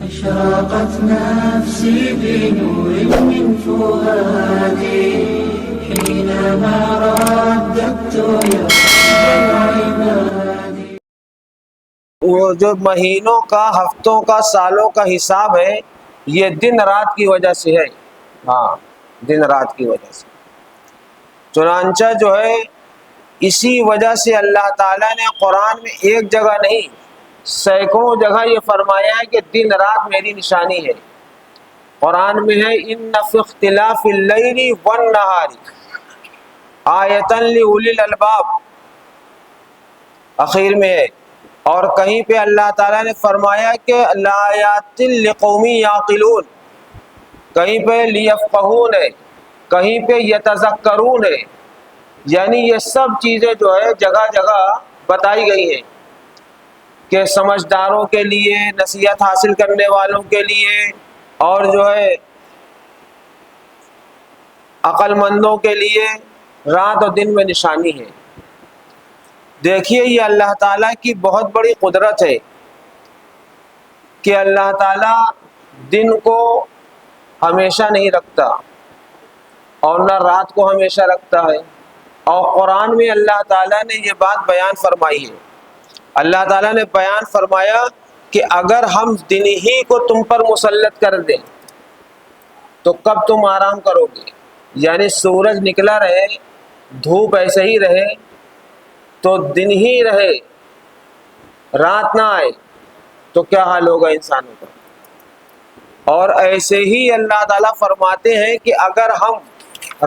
أشرقت نفسي بنور من فؤادي حينما رددت يا رب العباد. وہ جو مہینوں کا، ہفتوں کا، سالوں کا حساب ہے، یہ دن رات کی وجہ سے ہے. ہاں، دن رات کی وجہ سے. چنانچہ جو ہے اسی وجہ سے اللہ تعالیٰ نے قرآن میں ایک جگہ نہیں، سینکڑوں جگہ یہ فرمایا ہے کہ دن رات میری نشانی ہے. قرآن میں ہے ان فی اختلاف اللیل والنہار آیۃ لأولی الالباب، اخیر میں ہے. اور کہیں پہ اللہ تعالیٰ نے فرمایا کہ لآیات لقوم یعقلون، کہیں پہ لیفقہون ہے، کہیں پہ یتذکرون ہے. یعنی یہ سب چیزیں جو ہے جگہ جگہ بتائی گئی ہیں کہ سمجھداروں کے لیے، نصیحت حاصل کرنے والوں کے لیے، اور جو ہے عقل مندوں کے لیے رات اور دن میں نشانی ہے. دیکھیے یہ اللہ تعالیٰ کی بہت بڑی قدرت ہے کہ اللہ تعالیٰ دن کو ہمیشہ نہیں رکھتا اور نہ رات کو ہمیشہ رکھتا ہے. اور قرآن میں اللہ تعالیٰ نے یہ بات بیان فرمائی ہے. اللہ تعالیٰ نے بیان فرمایا کہ اگر ہم دن ہی کو تم پر مسلط کر دیں تو کب تم آرام کرو گے؟ یعنی سورج نکلا رہے، دھوپ ایسے ہی رہے تو دن ہی رہے، رات نہ آئے تو کیا حال ہوگا انسانوں کا؟ اور ایسے ہی اللہ تعالیٰ فرماتے ہیں کہ اگر ہم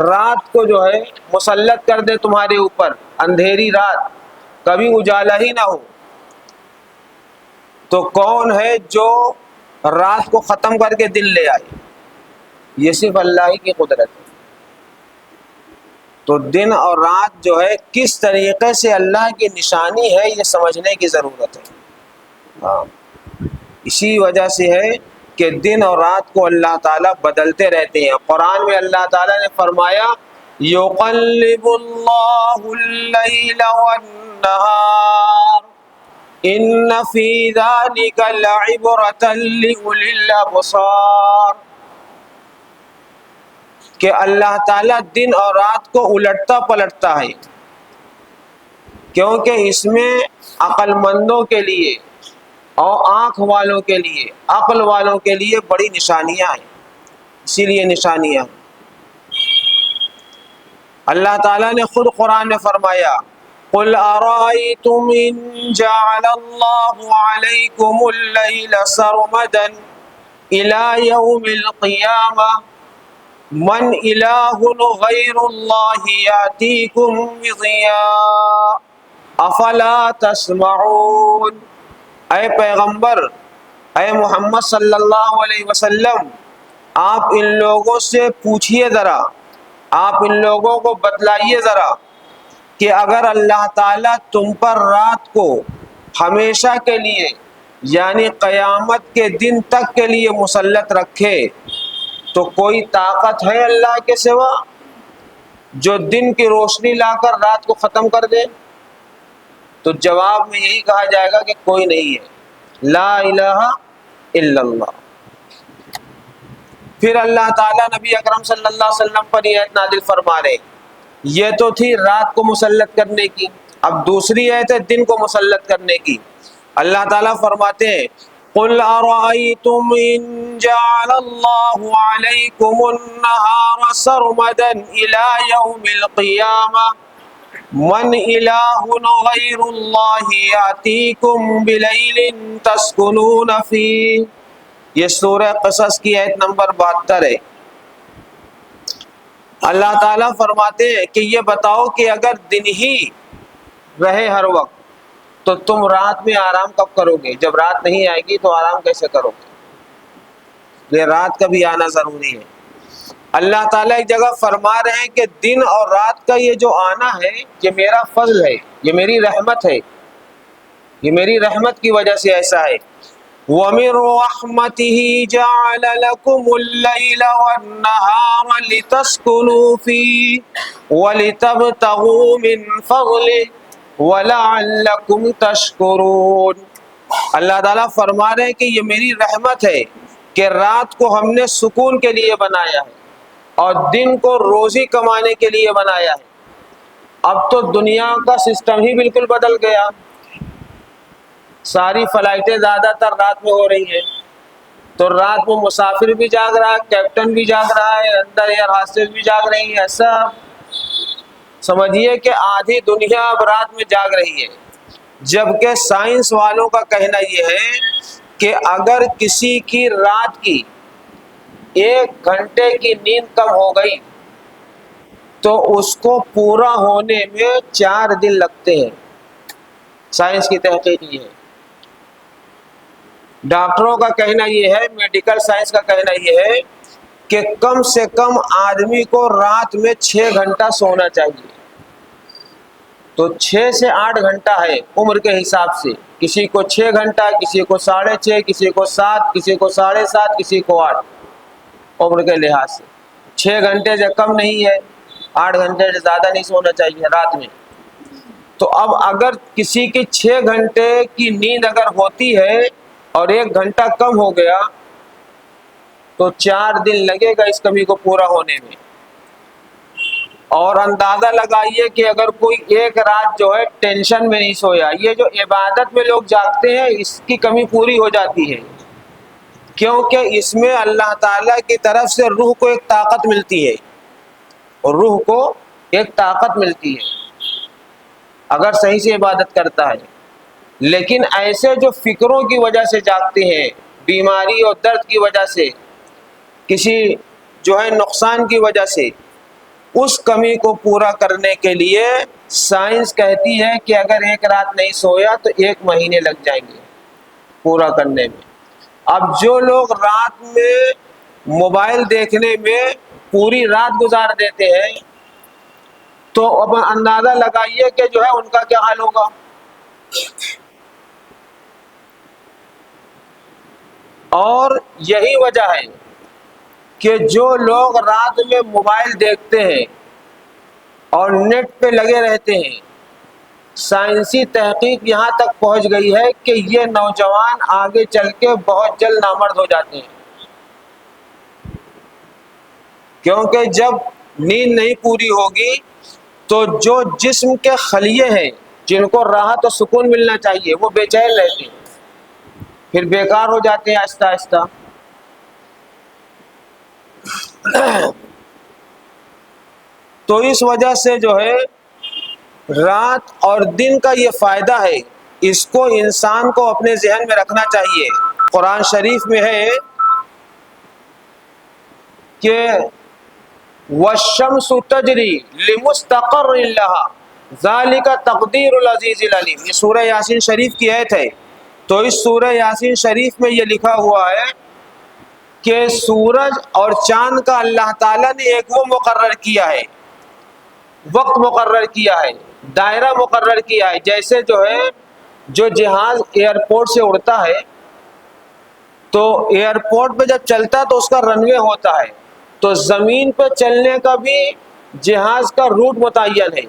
رات کو جو ہے مسلط کر دے تمہارے اوپر، اندھیری رات، کبھی اجالا ہی نہ ہو، تو کون ہے جو رات کو ختم کر کے دن لے آئے؟ یہ صرف اللہ ہی کی قدرت ہے. تو دن اور رات جو ہے کس طریقے سے اللہ کی نشانی ہے، یہ سمجھنے کی ضرورت ہے. ہاں، اسی وجہ سے ہے کہ دن اور رات کو اللہ تعالیٰ بدلتے رہتے ہیں. قرآن میں اللہ تعالیٰ نے فرمایا یقلب اللہ اللیل والنہار ان فی ذلک لعبرۃ لأولی الابصار، کہ اللہ تعالیٰ دن اور رات کو الٹتا پلٹتا ہے کیونکہ اس میں عقل مندوں کے لیے اور آنکھ والوں کے لیے، عقل والوں کے لیے بڑی نشانیاں ہیں. اسی لیے نشانیاں ہیں. اللہ تعالیٰ نے خود قرآن میں فرمایا قل ارأیتم ان جعل اللہ علیکم اللیل سرمدا الی یوم القیامہ من الہ غیر اللہ یاتیکم بضیاء افلا تسمعون. اے پیغمبر، اے محمد صلی اللہ علیہ وسلم، آپ ان لوگوں سے پوچھئے ذرا، آپ ان لوگوں کو بتلائیے ذرا کہ اگر اللہ تعالیٰ تم پر رات کو ہمیشہ کے لیے یعنی قیامت کے دن تک کے لیے مسلط رکھے تو کوئی طاقت ہے اللہ کے سوا جو دن کی روشنی لا کر رات کو ختم کر دے؟ تو جواب میں یہی کہا جائے گا کہ کوئی نہیں ہے. لا الہ الا اللہ. پھر اللہ تعالیٰ نبی اکرم صلی اللہ علیہ وسلم پر یہ آیت نازل فرما رہے. یہ تو تھی رات کو مسلط کرنے کی، اب دوسری آیت ہے دن کو مسلط کرنے کی. اللہ تعالیٰ فرماتے ہیں قل ارأیتم ان جعل اللہ علیکم النہار سرمدا الی یوم القیامہ من الہ غیر اللہ یاتیکم بلیل تسکنون فیہ. یہ سورہ قصص کی آیت نمبر 72 ہے. اللہ تعالیٰ فرماتے ہیں کہ یہ بتاؤ کہ اگر دن ہی رہے ہر وقت تو تم رات میں آرام کب کرو گے؟ جب رات نہیں آئے گی تو آرام کیسے کرو گے؟ یہ رات کا بھی آنا ضروری ہے. اللہ تعالیٰ ایک جگہ فرما رہے ہیں کہ دن اور رات کا یہ جو آنا ہے یہ میرا فضل ہے، یہ میری رحمت ہے، یہ میری رحمت کی وجہ سے ایسا ہے. وَمِن رَحْمَتِهِ جَعَلَ لَكُمُ اللَّيْلَ وَالنَّهَارَ لِتَسْكُنُوا فِيهِ وَلِتَبْتَغُوا مِن فَضْلِهِ وَلَعَلَّكُمْ تَشْكُرُونَ. اللہ تعالیٰ فرما رہے ہیں کہ یہ میری رحمت ہے کہ رات کو ہم نے سکون کے لیے بنایا ہے اور دن کو روزی کمانے کے لیے بنایا ہے۔ اب تو دنیا کا سسٹم ہی بالکل بدل گیا، ساری فلائٹیں زیادہ تر رات میں ہو رہی ہیں، تو رات میں مسافر بھی جاگ رہا ہے، کیپٹن بھی جاگ رہا ہے، اندر ایئر ہاسٹس بھی جاگ رہی ہیں، ایسا سمجھیے کہ آدھی دنیا اب رات میں جاگ رہی ہے۔ جبکہ سائنس والوں کا کہنا یہ ہے کہ اگر کسی کی رات کی 1 گھنٹے کی نیند کم ہو گئی تو اس کو پورا ہونے میں 4 دن لگتے ہیں۔ سائنس کی تحقیق یہ ہے، ڈاکٹروں کا کہنا یہ ہے، میڈیکل سائنس کا کہنا یہ ہے کہ کم سے کم آدمی کو رات میں 6 گھنٹہ سونا چاہیے۔ تو 6 سے 8 گھنٹہ ہے عمر کے حساب سے، کسی کو 6 گھنٹہ، کسی کو 6.5، کسی کو 7، کسی کو 7.5، کسی کو 8، عمر کے لحاظ سے 6 گھنٹے سے کم نہیں ہے، 8 گھنٹے سے زیادہ نہیں سونا چاہیے رات میں۔ تو اب اگر کسی کی 6 گھنٹے کی نیند اگر ہوتی ہے اور 1 گھنٹہ کم ہو گیا تو 4 دن لگے گا اس کمی کو پورا ہونے میں۔ اور اندازہ لگائیے کہ اگر کوئی ایک رات جو ہے ٹینشن میں نہیں سویا، یہ جو عبادت میں لوگ جاگتے ہیں اس کی کمی پوری ہو جاتی ہے، کیونکہ اس میں اللہ تعالیٰ کی طرف سے روح کو ایک طاقت ملتی ہے، اور روح کو ایک طاقت ملتی ہے اگر صحیح سے عبادت کرتا ہے۔ لیکن ایسے جو فکروں کی وجہ سے جاگتے ہیں، بیماری اور درد کی وجہ سے، کسی جو ہے نقصان کی وجہ سے، اس کمی کو پورا کرنے کے لیے سائنس کہتی ہے کہ اگر 1 رات نہیں سویا تو 1 مہینے لگ جائیں گے پورا کرنے میں۔ اب جو لوگ رات میں موبائل دیکھنے میں پوری رات گزار دیتے ہیں تو اب اندازہ لگائیے کہ جو ہے ان کا کیا حال ہوگا۔ اور یہی وجہ ہے کہ جو لوگ رات میں موبائل دیکھتے ہیں اور نیٹ پہ لگے رہتے ہیں، سائنسی تحقیق یہاں تک پہنچ گئی ہے کہ یہ نوجوان آگے چل کے بہت جلد نامرد ہو جاتے ہیں، کیونکہ جب نیند نہیں پوری ہوگی تو جو جسم کے خلیے ہیں جن کو راحت و سکون ملنا چاہیے وہ بے چین رہتے ہیں، پھر بیکار ہو جاتے ہیں آہستہ آہستہ۔ تو اس وجہ سے جو ہے رات اور دن کا یہ فائدہ ہے، اس کو انسان کو اپنے ذہن میں رکھنا چاہیے۔ قرآن شریف میں ہے کہ وَالشَّمْسُ تَجْرِي لِمُسْتَقَرٍّ لَهَا ذَلِكَ تَقْدِيرُ الْعَزِيزِ الْعَلِيمِ، یہ سورہ یاسین شریف کی آیت ہے۔ تو اس سورہ یاسین شریف میں یہ لکھا ہوا ہے کہ سورج اور چاند کا اللہ تعالیٰ نے ایک وہ مقرر کیا ہے، وقت مقرر کیا ہے، دائرہ مقرر کیا ہے۔ جیسے جو ہے جو جہاز ایئرپورٹ سے اڑتا ہے تو ایئرپورٹ پہ جب چلتا تو اس کا رن وے ہوتا ہے، تو زمین پہ چلنے کا بھی جہاز کا روٹ متعین ہے،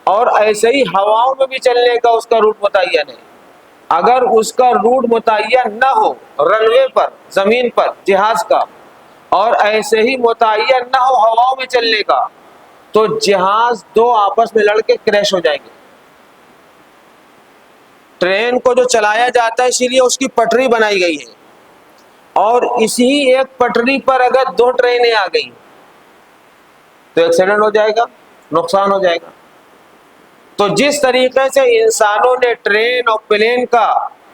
اور ایسے ہی ہواؤں میں بھی چلنے کا اس کا روٹ متعین ہے۔ اگر اس کا روٹ متعین نہ ہو رن وے پر، زمین پر جہاز کا، اور ایسے ہی متعین نہ ہو ہواؤں میں چلنے کا، تو جہاز دو آپس میں لڑ کے کریش ہو جائیں گے۔ ٹرین کو جو چلایا جاتا ہے اسی لیے اس کی پٹری بنائی گئی ہے، اور اسی ایک پٹری پر اگر 2 ٹرینیں آ گئی تو ایکسیڈنٹ ہو جائے گا، نقصان ہو جائے گا۔ تو جس طریقے سے انسانوں نے ٹرین اور پلین کا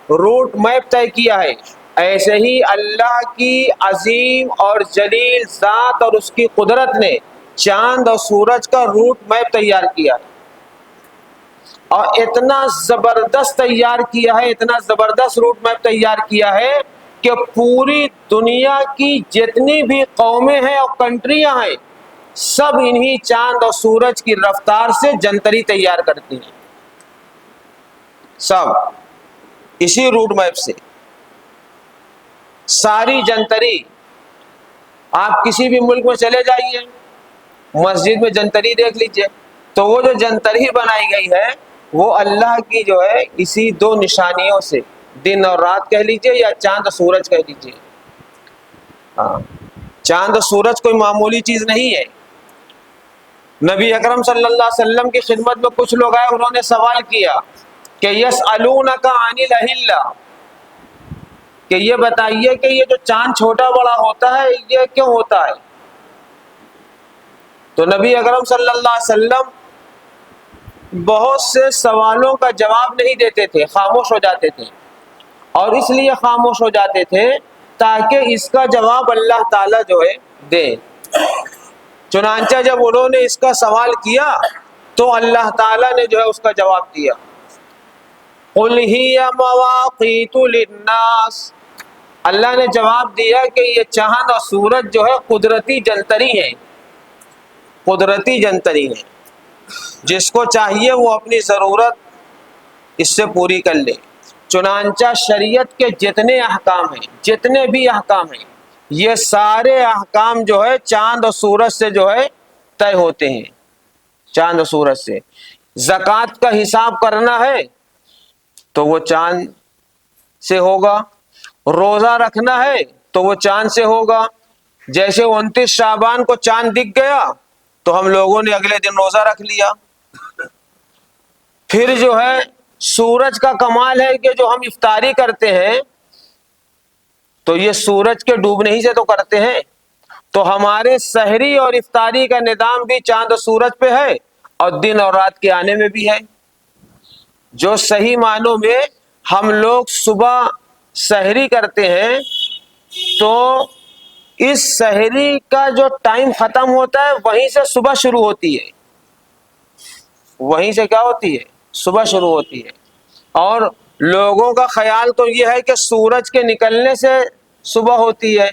روٹ میپ طے کیا ہے، ایسے ہی اللہ کی عظیم اور جلیل ذات اور اس کی قدرت نے چاند اور سورج کا روٹ میپ تیار کیا ہے، اور اتنا زبردست تیار کیا ہے، اتنا زبردست روٹ میپ تیار کیا ہے کہ پوری دنیا کی جتنی بھی قومیں ہیں اور کنٹریاں ہیں، سب انہی چاند اور سورج کی رفتار سے جنتری تیار کرتی ہیں، سب اسی روٹ میپ سے۔ ساری جنتری، آپ کسی بھی ملک میں چلے جائیے، مسجد میں جنتری دیکھ لیجئے، تو وہ جو جنتری بنائی گئی ہے وہ اللہ کی جو ہے اسی 2 نشانیوں سے، دن اور رات کہہ لیجئے یا چاند اور سورج کہہ لیجئے. ہاں، چاند اور سورج کوئی معمولی چیز نہیں ہے. نبی اکرم صلی اللہ علیہ وسلم کی خدمت میں کچھ لوگ آئے, انہوں نے سوال کیا کہ یسألونک عن الأہلہ, کہ یہ بتائیے کہ یہ جو چاند چھوٹا بڑا ہوتا ہے یہ کیوں ہوتا ہے؟ تو نبی اکرم صلی اللہ علیہ وسلم بہت سے سوالوں کا جواب نہیں دیتے تھے, خاموش ہو جاتے تھے. اور اس لیے خاموش ہو جاتے تھے تاکہ اس کا جواب اللہ تعالیٰ جو ہے دے. چنانچہ جب انہوں نے اس کا سوال کیا تو اللہ تعالیٰ نے جو ہے اس کا جواب دیا. قُلْ هِيَ مَوَاقِيتُ لِلنَّاسِ, اللہ نے جواب دیا کہ یہ چاند اور سورج جو ہے قدرتی جنتری ہیں, قدرتی جنتری ہیں. جس کو چاہیے وہ اپنی ضرورت اس سے پوری کر لے. چنانچہ شریعت کے جتنے احکام ہیں, جتنے بھی احکام ہیں, یہ سارے احکام جو ہے چاند اور سورج سے جو ہے طے ہوتے ہیں, چاند اور سورج سے. زکوٰۃ کا حساب کرنا ہے تو وہ چاند سے ہوگا, روزہ رکھنا ہے تو وہ چاند سے ہوگا. جیسے 29 شعبان کو چاند دکھ گیا تو ہم لوگوں نے اگلے دن روزہ رکھ لیا. پھر جو ہے سورج کا کمال ہے کہ جو ہم افطاری کرتے ہیں تو یہ سورج کے ڈوبنے ہی سے تو کرتے ہیں, تو ہمارے سحری اور افطاری کا نظام بھی چاند اور سورج پہ ہے اور دن اور رات کے آنے میں بھی ہے. جو صحیح معنوں میں ہم لوگ صبح سحری کرتے ہیں تو اس سحری کا جو ٹائم ختم ہوتا ہے وہیں سے صبح شروع ہوتی ہے, وہیں سے کیا ہوتی ہے, صبح شروع ہوتی ہے. اور لوگوں کا خیال تو یہ ہے کہ سورج کے نکلنے سے صبح ہوتی ہے,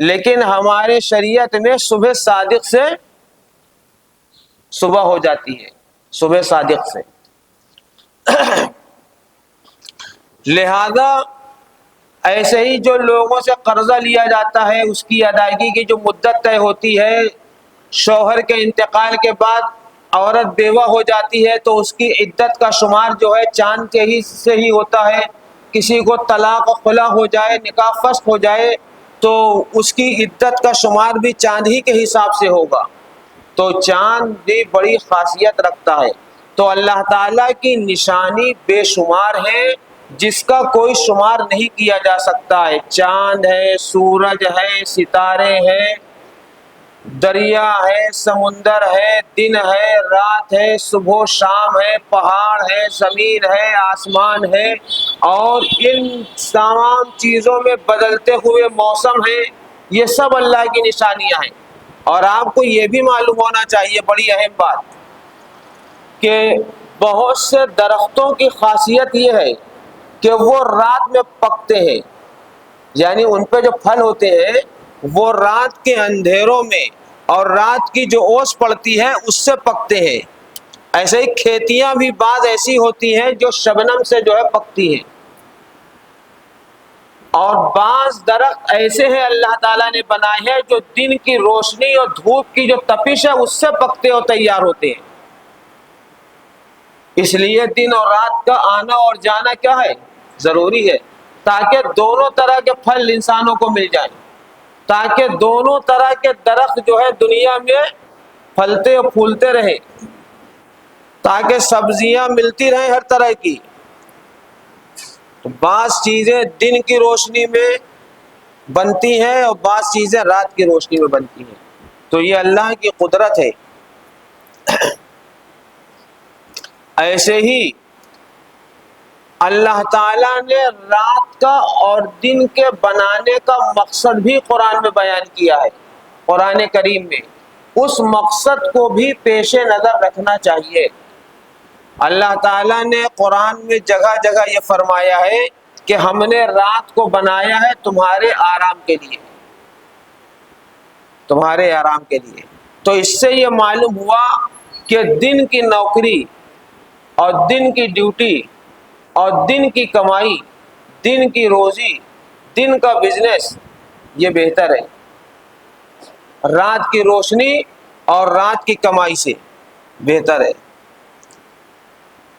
لیکن ہمارے شریعت میں صبح صادق سے صبح ہو جاتی ہے, صبح صادق سے. لہذا ایسے ہی جو لوگوں سے قرضہ لیا جاتا ہے اس کی ادائیگی کی جو مدت طے ہوتی ہے, شوہر کے انتقال کے بعد عورت بیوہ ہو جاتی ہے تو اس کی عدت کا شمار جو ہے چاند کے ہی سے ہی ہوتا ہے. کسی کو طلاق و خلا ہو جائے, نکاح فسخ ہو جائے تو اس کی عدت کا شمار بھی چاند ہی کے حساب سے ہوگا. تو چاند بھی بڑی خاصیت رکھتا ہے. تو اللہ تعالیٰ کی نشانی بے شمار ہے جس کا کوئی شمار نہیں کیا جا سکتا ہے. چاند ہے, سورج ہے, ستارے ہیں, دریا ہے, سمندر ہے, دن ہے, رات ہے, صبح و شام ہے, پہاڑ ہے, زمین ہے, آسمان ہے, اور ان تمام چیزوں میں بدلتے ہوئے موسم ہے. یہ سب اللہ کی نشانیاں ہیں. اور آپ کو یہ بھی معلوم ہونا چاہیے, بڑی اہم بات, کہ بہت سے درختوں کی خاصیت یہ ہے کہ وہ رات میں پکتے ہیں, یعنی ان پہ جو پھل ہوتے ہیں وہ رات کے اندھیروں میں اور رات کی جو اوس پڑتی ہے اس سے پکتے ہیں. ایسے ہی کھیتیاں بھی بعض ایسی ہوتی ہیں جو شبنم سے جو ہے پکتی ہیں, اور بعض درخت ایسے ہیں اللہ تعالیٰ نے بنائے ہیں جو دن کی روشنی اور دھوپ کی جو تپش ہے اس سے پکتے اور تیار ہوتے ہیں. اس لیے دن اور رات کا آنا اور جانا کیا ہے, ضروری ہے, تاکہ دونوں طرح کے پھل انسانوں کو مل جائیں, تاکہ دونوں طرح کے درخت جو ہے دنیا میں پھلتے اور پھولتے رہیں, تاکہ سبزیاں ملتی رہیں ہر طرح کی. بعض چیزیں دن کی روشنی میں بنتی ہیں اور بعض چیزیں رات کی روشنی میں بنتی ہیں. تو یہ اللہ کی قدرت ہے. ایسے ہی اللہ تعالیٰ نے رات کا اور دن کے بنانے کا مقصد بھی قرآن میں بیان کیا ہے. قرآن کریم میں اس مقصد کو بھی پیش نظر رکھنا چاہیے. اللہ تعالیٰ نے قرآن میں جگہ جگہ یہ فرمایا ہے کہ ہم نے رات کو بنایا ہے تمہارے آرام کے لیے, تمہارے آرام کے لیے. تو اس سے یہ معلوم ہوا کہ دن کی نوکری اور دن کی ڈیوٹی اور دن کی کمائی, دن کی روزی, دن کا بزنس یہ بہتر ہے رات کی روشنی اور رات کی کمائی سے بہتر ہے.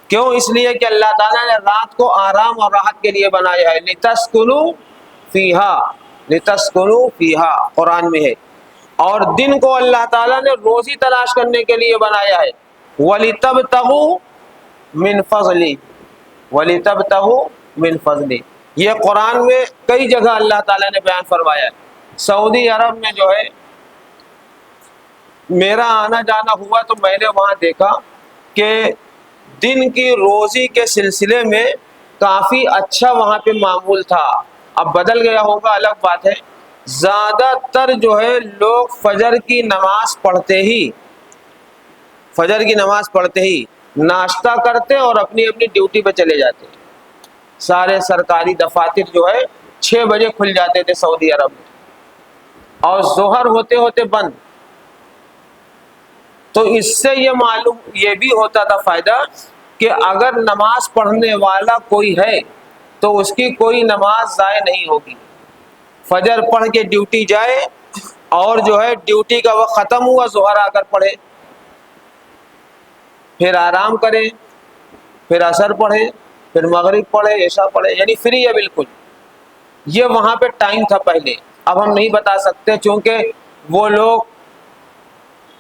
کیوں؟ اس لیے کہ اللہ تعالیٰ نے رات کو آرام اور راحت کے لیے بنایا ہے، لتسکنوا فیہا، لتسکنوا فیہا قرآن میں ہے، اور دن کو اللہ تعالیٰ نے روزی تلاش کرنے کے لیے بنایا ہے، وَلِتَبْتَغُوا مِن فَضْلِ، وَلِتَبْتَغُوا مِن فَضْلِ، یہ قرآن میں کئی جگہ اللہ تعالیٰ نے بیان فرمایا ہے۔ سعودی عرب میں جو ہے میرا آنا جانا ہوا تو میں نے وہاں دیکھا کہ دن کی روزی کے سلسلے میں کافی اچھا وہاں پہ معمول تھا۔ اب بدل گیا ہوگا الگ بات ہے۔ زیادہ تر جو ہے لوگ فجر کی نماز پڑھتے ہی ناشتہ کرتے اور اپنی اپنی ڈیوٹی پہ چلے جاتے۔ سارے سرکاری دفاتر جو ہے 6 بجے کھل جاتے تھے سعودی عرب میں، اور ظہر ہوتے ہوتے بند۔ تو اس سے یہ بھی ہوتا تھا فائدہ کہ اگر نماز پڑھنے والا کوئی ہے تو اس کی کوئی نماز ضائع نہیں ہوگی۔ فجر پڑھ کے ڈیوٹی جائے اور جو ہے ڈیوٹی کا وقت ختم ہوا ظہر آ کر پڑھے، پھر آرام کرے، پھر عصر پڑھے، پھر مغرب پڑھے، عشاء پڑھے، یعنی فری ہے بالکل۔ یہ وہاں پہ ٹائم تھا پہلے، اب ہم نہیں بتا سکتے چونکہ وہ لوگ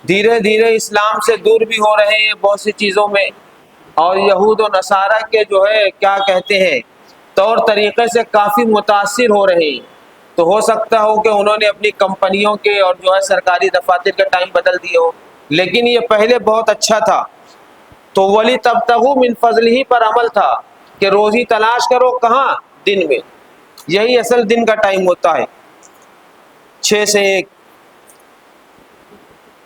دھیرے دھیرے اسلام سے دور بھی ہو رہے ہیں بہت سی چیزوں میں، اور یہود و نصارہ کے جو ہے کیا کہتے ہیں طور طریقے سے کافی متاثر ہو رہے ہیں۔ تو ہو سکتا ہو کہ انہوں نے اپنی کمپنیوں کے اور جو ہے سرکاری دفاتر کے ٹائم بدل دیے ہو، لیکن یہ پہلے بہت اچھا تھا۔ تو وَلِتَبْتَغُوا مِن فَضْلِهِ پر عمل تھا کہ روزی تلاش کرو کہاں؟ دن میں۔ یہی اصل دن کا ٹائم ہوتا ہے، 6 سے 1۔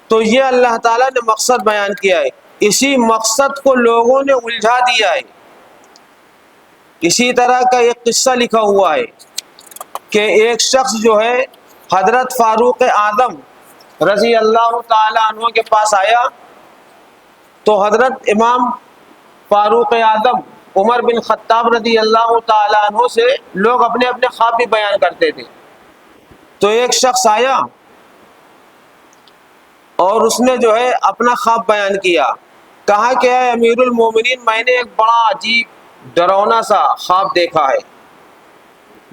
تو یہ اللہ تعالیٰ نے مقصد بیان کیا ہے، اسی مقصد کو لوگوں نے الجھا دیا ہے۔ اسی طرح کا ایک قصہ لکھا ہوا ہے کہ ایک شخص جو ہے حضرت فاروق اعظم رضی اللہ تعالیٰ عنہ کے پاس آیا، تو حضرت امام فاروق اعظم عمر بن خطاب رضی اللہ تعالیٰ عنہ سے لوگ اپنے اپنے خواب بھی بیان کرتے تھے۔ تو ایک شخص آیا اور اس نے جو ہے اپنا خواب بیان کیا، کہا کہ اے امیر المومنین، میں نے ایک بڑا عجیب ڈراؤنا سا خواب دیکھا ہے،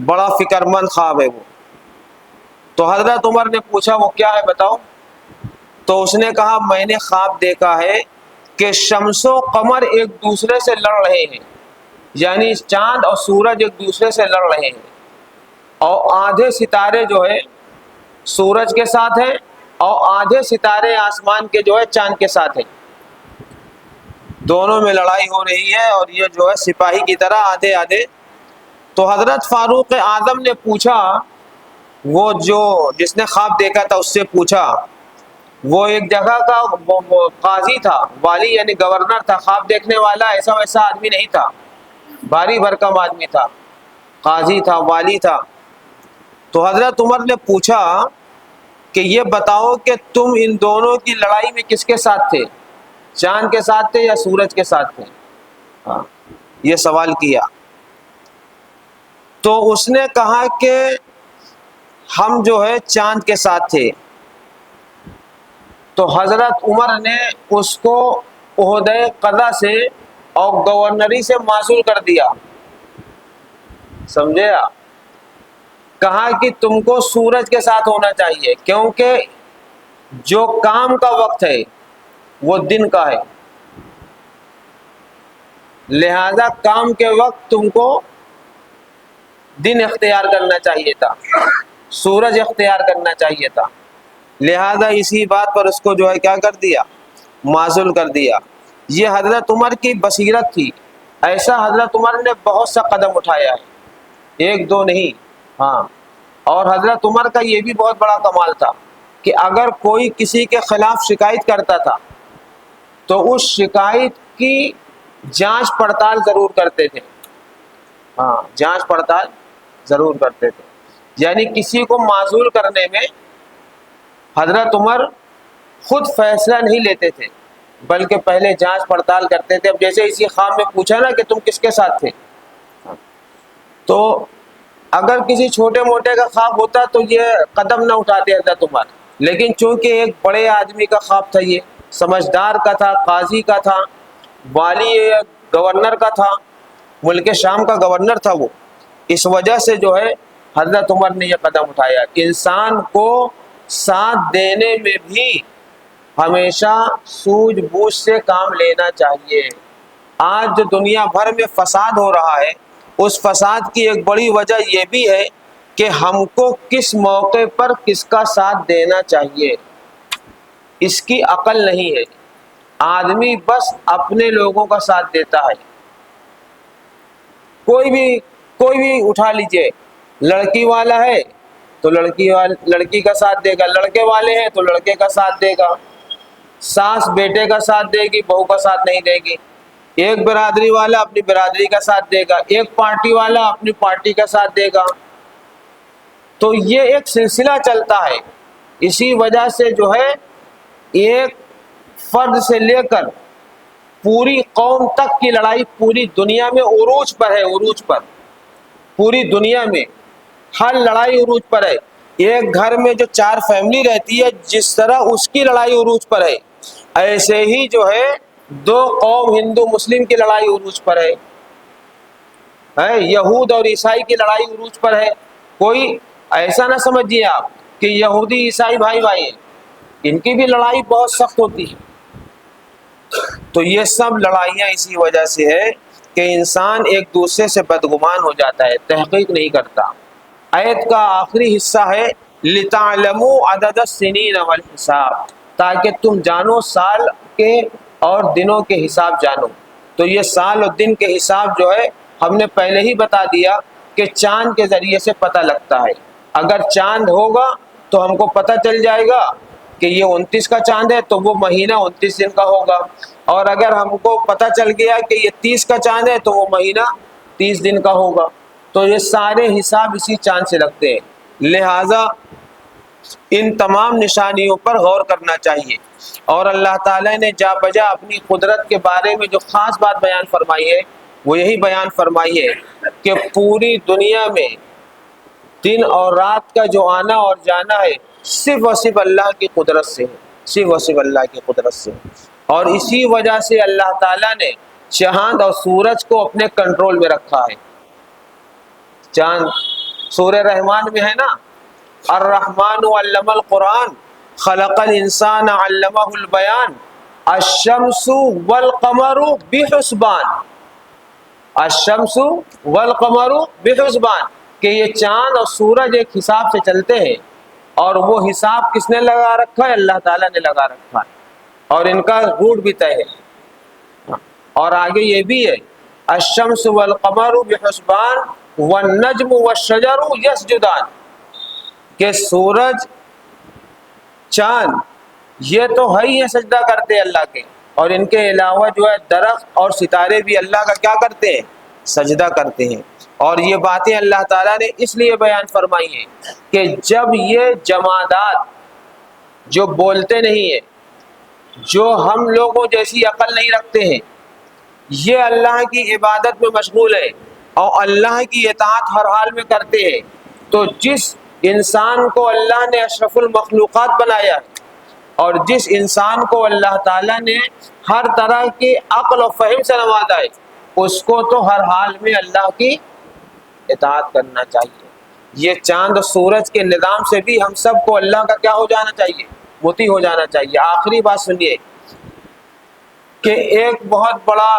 بڑا فکر مند خواب ہے وہ۔ تو حضرت عمر نے پوچھا وہ کیا ہے بتاؤ؟ تو اس نے کہا میں نے خواب دیکھا ہے کہ شمس و قمر ایک دوسرے سے لڑ رہے ہیں، یعنی چاند اور سورج ایک دوسرے سے لڑ رہے ہیں، اور آدھے ستارے جو ہے سورج کے ساتھ ہیں اور آدھے ستارے آسمان کے جو ہے چاند کے ساتھ ہیں، دونوں میں لڑائی ہو رہی ہے، اور یہ جو ہے سپاہی کی طرح آدھے آدھے۔ تو حضرت فاروق اعظم نے پوچھا، وہ جو جس نے خواب دیکھا تھا اس سے پوچھا، وہ ایک جگہ کا قاضی تھا، والی یعنی گورنر تھا، خواب دیکھنے والا ایسا ویسا آدمی نہیں تھا، بھاری بھرکم آدمی تھا، قاضی تھا، والی تھا۔ تو حضرت عمر نے پوچھا کہ یہ بتاؤ کہ تم ان دونوں کی لڑائی میں کس کے ساتھ تھے، چاند کے ساتھ تھے یا سورج کے ساتھ تھے؟ یہ سوال کیا۔ تو اس نے کہا کہ ہم جو ہے چاند کے ساتھ تھے۔ تو حضرت عمر نے اس کو عہدہ قضا سے اور گورنری سے معزول کر دیا، سمجھے آپ؟ کہا کہ تم کو سورج کے ساتھ ہونا چاہیے، کیونکہ جو کام کا وقت ہے وہ دن کا ہے، لہذا کام کے وقت تم کو دن اختیار کرنا چاہیے تھا، سورج اختیار کرنا چاہیے تھا، لہذا اسی بات پر اس کو جو ہے کیا کر دیا؟ معزول کر دیا۔ یہ حضرت عمر کی بصیرت تھی، ایسا حضرت عمر نے بہت سا قدم اٹھایا ہے، ایک دو نہیں۔ ہاں، اور حضرت عمر کا یہ بھی بہت بڑا کمال تھا کہ اگر کوئی کسی کے خلاف شکایت کرتا تھا تو اس شکایت کی جانچ پڑتال ضرور کرتے تھے۔ ہاں، جانچ پڑتال ضرور کرتے تھے، یعنی کسی کو معزول کرنے میں حضرت عمر خود فیصلہ نہیں لیتے تھے بلکہ پہلے جانچ پڑتال کرتے تھے۔ اب جیسے اسی خواب میں پوچھا نا کہ تم کس کے ساتھ تھے، تو اگر کسی چھوٹے موٹے کا خواب ہوتا تو یہ قدم نہ اٹھاتے حضرت عمر، لیکن چونکہ ایک بڑے آدمی کا خواب تھا، یہ سمجھدار کا تھا، قاضی کا تھا، والی گورنر کا تھا، ملک شام کا گورنر تھا وہ، اس وجہ سے جو ہے حضرت عمر نے یہ قدم اٹھایا۔ انسان کو ساتھ دینے میں بھی ہمیشہ سوجھ بوجھ سے کام لینا چاہیے۔ آج جو دنیا بھر میں فساد ہو رہا ہے، اس فساد کی ایک بڑی وجہ یہ بھی ہے کہ ہم کو کس موقع پر کس کا ساتھ دینا چاہیے، اس کی عقل نہیں ہے۔ آدمی بس اپنے لوگوں کا ساتھ دیتا ہے۔ کوئی بھی اٹھا لیجئے، لڑکی والا ہے تو لڑکی کا ساتھ دے گا، لڑکے والے ہیں تو لڑکے کا ساتھ دے گا، ساس بیٹے کا ساتھ دے گی، بہو کا ساتھ نہیں دے گی، ایک برادری والا اپنی برادری کا ساتھ دے گا، ایک پارٹی والا اپنی پارٹی کا ساتھ دے گا۔ تو یہ ایک سلسلہ چلتا ہے۔ اسی وجہ سے جو ہے ایک فرد سے لے کر پوری قوم تک کی لڑائی پوری دنیا میں عروج پر ہے، عروج پر، پوری دنیا میں ہر لڑائی عروج پر ہے۔ ایک گھر میں جو 4 فیملی رہتی ہے، جس طرح اس کی لڑائی عروج پر ہے، ایسے ہی جو ہے 2 قوم ہندو مسلم کی لڑائی عروج پر ہے، یہود اور عیسائی کی لڑائی عروج پر ہے۔ کوئی ایسا نہ سمجھیے آپ کہ یہودی عیسائی بھائی بھائی ہیں، ان کی بھی لڑائی بہت سخت ہوتی ہے۔ تو یہ سب لڑائیاں اسی وجہ سے ہے کہ انسان ایک دوسرے سے بدگمان ہو جاتا ہے، تحقیق نہیں کرتا۔ آیت کا آخری حصہ ہے لِتَعْلَمُوا عَدَدَ السِّنِينَ وَالْحِسَابَ، تاکہ تم جانو سال کے اور دنوں کے حساب جانو۔ تو یہ سال اور دن کے حساب جو ہے ہم نے پہلے ہی بتا دیا کہ چاند کے ذریعے سے پتہ لگتا ہے۔ اگر چاند ہوگا تو ہم کو پتہ چل جائے گا کہ یہ 29 کا چاند ہے تو وہ مہینہ 29 دن کا ہوگا، اور اگر ہم کو پتہ چل گیا کہ یہ 30 کا چاند ہے تو وہ مہینہ 30 دن کا ہوگا۔ تو یہ سارے حساب اسی چاند سے لگتے ہیں، لہٰذا ان تمام نشانیوں پر غور کرنا چاہیے۔ اور اللہ تعالیٰ نے جا بجا اپنی قدرت کے بارے میں جو خاص بات بیان فرمائی ہے وہ یہی بیان فرمائی ہے کہ پوری دنیا میں دن اور رات کا جو آنا اور جانا ہے صرف اور صرف اللہ کی قدرت سے ہے، صرف اور صرف اللہ کی قدرت سے۔ اور اسی وجہ سے اللہ تعالیٰ نے چاند اور سورج کو اپنے کنٹرول میں رکھا ہے۔ چاند سورہ رحمان میں ہے نا، الرحمن علم القرآن خلق الانسان علمہ البیان الشمس والقمر بحسبان، الشمس والقمر بحسبان، کہ یہ چاند اور سورج ایک حساب سے چلتے ہیں، اور وہ حساب کس نے لگا رکھا ہے؟ اللہ تعالیٰ نے لگا رکھا ہے، اور ان کا روٹ بھی طے ہے۔ اور آگے یہ بھی ہے الشمس والقمر بحسبان والنجم والشجر یسجدان، کہ سورج چاند یہ تو ہے ہی سجدہ کرتے ہیں اللہ کے، اور ان کے علاوہ جو ہے درخت اور ستارے بھی اللہ کا کیا کرتے ہیں؟ سجدہ کرتے ہیں۔ اور یہ باتیں اللہ تعالیٰ نے اس لیے بیان فرمائی ہیں کہ جب یہ جمادات جو بولتے نہیں ہیں، جو ہم لوگوں جیسی عقل نہیں رکھتے ہیں، یہ اللہ کی عبادت میں مشغول ہے اور اللہ کی اطاعت ہر حال میں کرتے ہیں، تو جس انسان کو اللہ نے اشرف المخلوقات بنایا اور جس انسان کو اللہ تعالیٰ نے ہر طرح کی عقل و فہم سے نوازا ہے، اس کو تو ہر حال میں اللہ کی اطاعت کرنا چاہیے۔ یہ چاند و سورج کے نظام سے بھی ہم سب کو اللہ کا کیا ہو جانا چاہیے؟ مطیع ہو جانا چاہیے۔ آخری بات سنیے کہ ایک بہت بڑا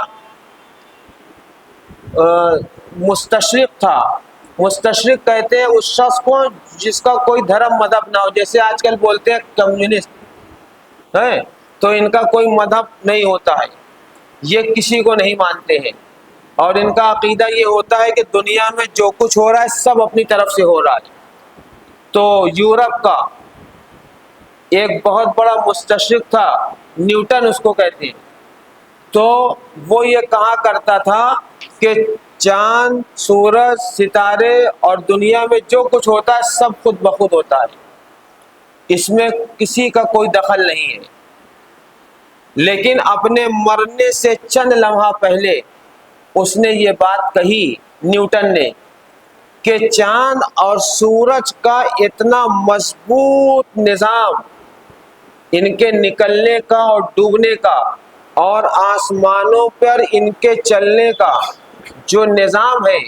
مستشرق تھا، مستشرق کہتے ہیں اس شخص کو جس کا کوئی دھرم مذہب نہ ہو، جیسے آج کل بولتے ہیں کمیونسٹ ہیں، تو ان کا کوئی مذہب نہیں ہوتا ہے، یہ کسی کو نہیں مانتے ہیں، اور ان کا عقیدہ یہ ہوتا ہے کہ دنیا میں جو کچھ ہو رہا ہے سب اپنی طرف سے ہو رہا ہے۔ تو یورپ کا ایک بہت بڑا مستشرق تھا، نیوٹن اس کو کہتے ہیں، تو وہ یہ کہا کرتا تھا کہ چاند، سورج، ستارے اور دنیا میں جو کچھ ہوتا ہے سب خود بخود ہوتا ہے، اس میں کسی کا کوئی دخل نہیں ہے۔ لیکن اپنے مرنے سے چند لمحہ پہلے اس نے یہ بات کہی، نیوٹن نے، کہ چاند اور سورج کا اتنا مضبوط نظام، ان کے نکلنے کا اور ڈوبنے کا اور آسمانوں پر ان کے چلنے کا جو نظام ہے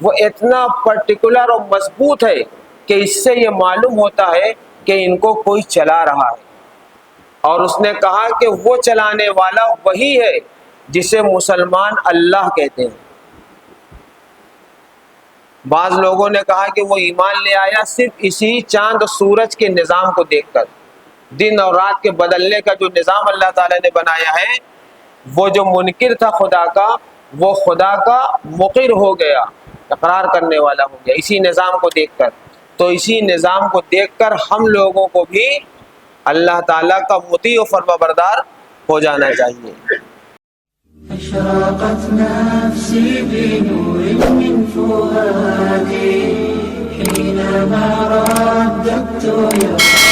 وہ اتنا پرٹیکولر اور مضبوط ہے کہ اس سے یہ معلوم ہوتا ہے کہ ان کو کوئی چلا رہا ہے. اور اس نے کہا کہ وہ چلانے والا وہی ہے جسے مسلمان اللہ کہتے ہیں. بعض لوگوں نے کہا کہ وہ ایمان لے آیا صرف اسی چاند اور سورج کے نظام کو دیکھ کر. دن اور رات کے بدلنے کا جو نظام اللہ تعالیٰ نے بنایا ہے، وہ جو منکر تھا خدا کا، وہ خدا کا مقر ہو گیا، اقرار کرنے والا ہو گیا اسی نظام کو دیکھ کر. تو اسی نظام کو دیکھ کر ہم لوگوں کو بھی اللہ تعالیٰ کا مطیع و فرما بردار ہو جانا چاہیے. أشرقت نفسي بنور من فؤادي حينما رددت يا